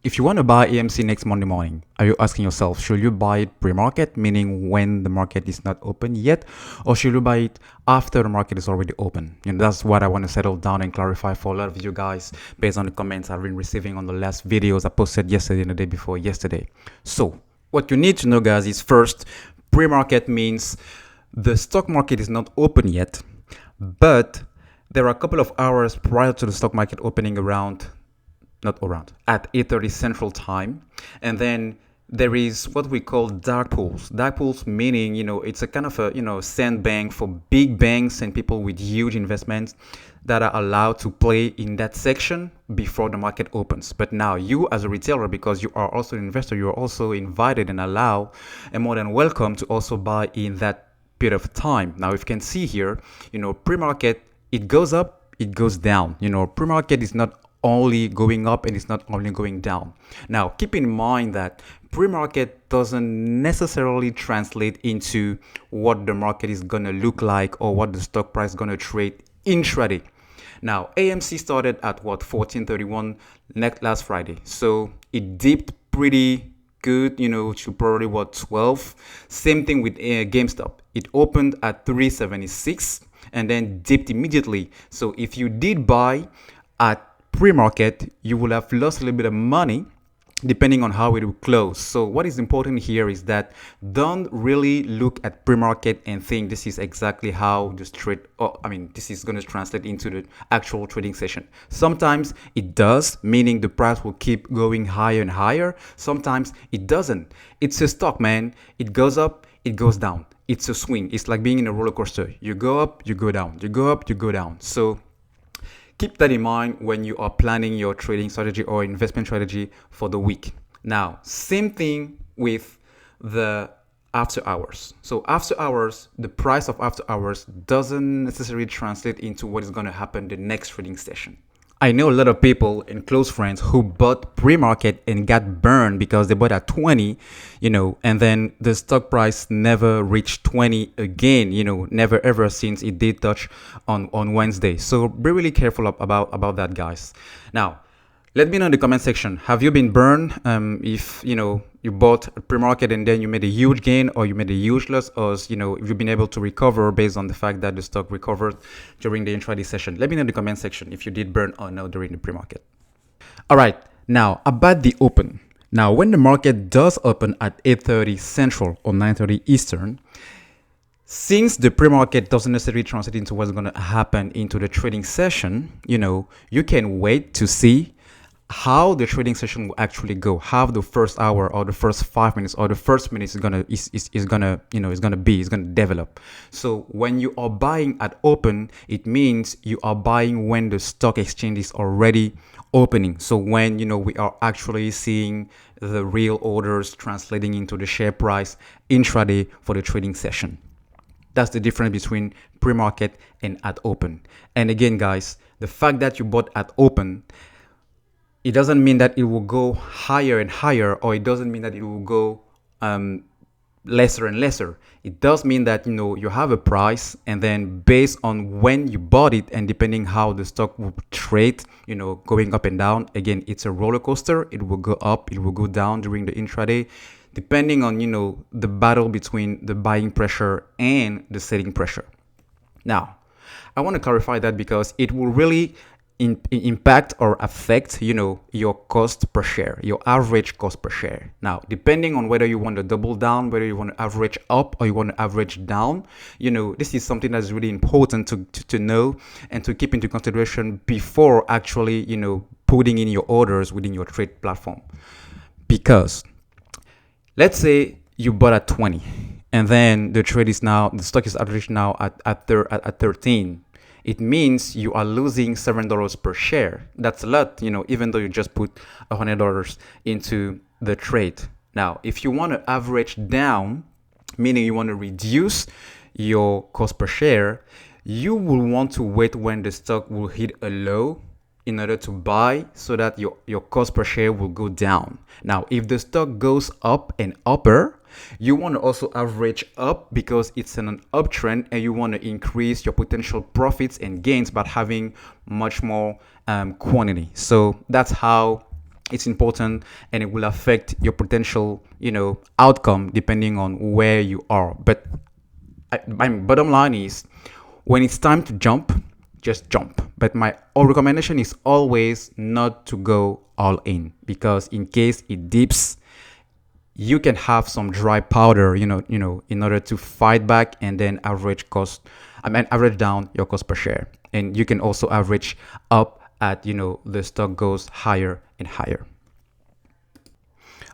if you want to buy AMC next Monday morning, are you asking yourself, should you buy it pre-market, meaning when the market is not open yet, or should you buy it after the market is already open? That's what I want to settle down and clarify for a lot of you guys based on the comments I've been receiving on the last videos I posted yesterday and the day before yesterday. So what you need to know, guys, is first, pre-market means the stock market is not open yet, but there are a couple of hours prior to the stock market opening at 8:30 Central Time. And then there is what we call dark pools. Dark pools meaning, it's a kind of a, sandbank for big banks and people with huge investments that are allowed to play in that section before the market opens. But now you as a retailer, because you are also an investor, you are also invited and allowed and more than welcome to also buy in that period of time. Now, if you can see here, pre-market, it goes up, it goes down. Pre-market is not only going up and it's not only going down. Now, keep in mind that pre-market doesn't necessarily translate into what the market is going to look like or what the stock price is going to trade intraday. Now, AMC started at 1431 last Friday. So it dipped pretty good, to probably 12. Same thing with GameStop. It opened at 376 and then dipped immediately. So if you did buy at pre-market, you will have lost a little bit of money depending on how it will close. So what is important here is that don't really look at pre-market and think this is exactly how this trade, this is going to translate into the actual trading session. Sometimes it does, meaning the price will keep going higher and higher. Sometimes it doesn't. It's a stock, man. It goes up, it goes down. It's a swing. It's like being in a roller coaster. You go up, you go down. You go up, you go down. So keep that in mind when you are planning your trading strategy or investment strategy for the week. Now, same thing with the after hours. So after hours, the price of after hours doesn't necessarily translate into what is going to happen the next trading session. I know a lot of people and close friends who bought pre-market and got burned because they bought at 20, and then the stock price never reached 20 again, never ever since it did touch on Wednesday. So be really careful about that, guys. Now, let me know in the comment section, have you been burned if, you bought a pre-market and then you made a huge gain or you made a huge loss, or, if you've been able to recover based on the fact that the stock recovered during the intraday session. Let me know in the comment section if you did burn or no during the pre-market. All right, now about the open. Now, when the market does open at 8:30 Central or 9:30 Eastern, since the pre-market doesn't necessarily translate into what's going to happen into the trading session, you can wait to see how the trading session will actually go, how the first hour or the first 5 minutes or the first minute is gonna develop. So when you are buying at open, it means you are buying when the stock exchange is already opening. So when we are actually seeing the real orders translating into the share price intraday for the trading session. That's the difference between pre-market and at open. And again, guys, the fact that you bought at open, it doesn't mean that it will go higher and higher, or it doesn't mean that it will go lesser and lesser. It does mean that, you have a price, and then based on when you bought it and depending how the stock will trade, going up and down, again, it's a roller coaster. It will go up, it will go down during the intraday, depending on, the battle between the buying pressure and the selling pressure. Now, I want to clarify that because it will really impact or affect, your cost per share, your average cost per share. Now, depending on whether you want to double down, whether you want to average up or you want to average down, this is something that's really important to know and to keep into consideration before actually, putting in your orders within your trade platform. Because let's say you bought at 20 and then the stock is averaged now at 13. It means you are losing $7 per share. That's a lot, even though you just put $100 into the trade. Now, if you want to average down, meaning you want to reduce your cost per share, you will want to wait when the stock will hit a low in order to buy, so that your cost per share will go down. Now, if the stock goes up and upper, you want to also average up because it's in an uptrend, and you want to increase your potential profits and gains by having much more quantity. So that's how It's important, and it will affect your potential, outcome depending on where you are. But my bottom line is, when it's time to jump, just jump. But my recommendation is always not to go all in, because in case it dips, you can have some dry powder, in order to fight back and then average down your cost per share. And you can also average up at, the stock goes higher and higher.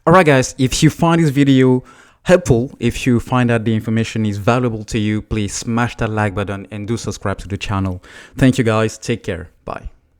All right, guys, if you find this video helpful, if you find that the information is valuable to you, please smash that like button and do subscribe to the channel. Thank you, guys. Take care. Bye.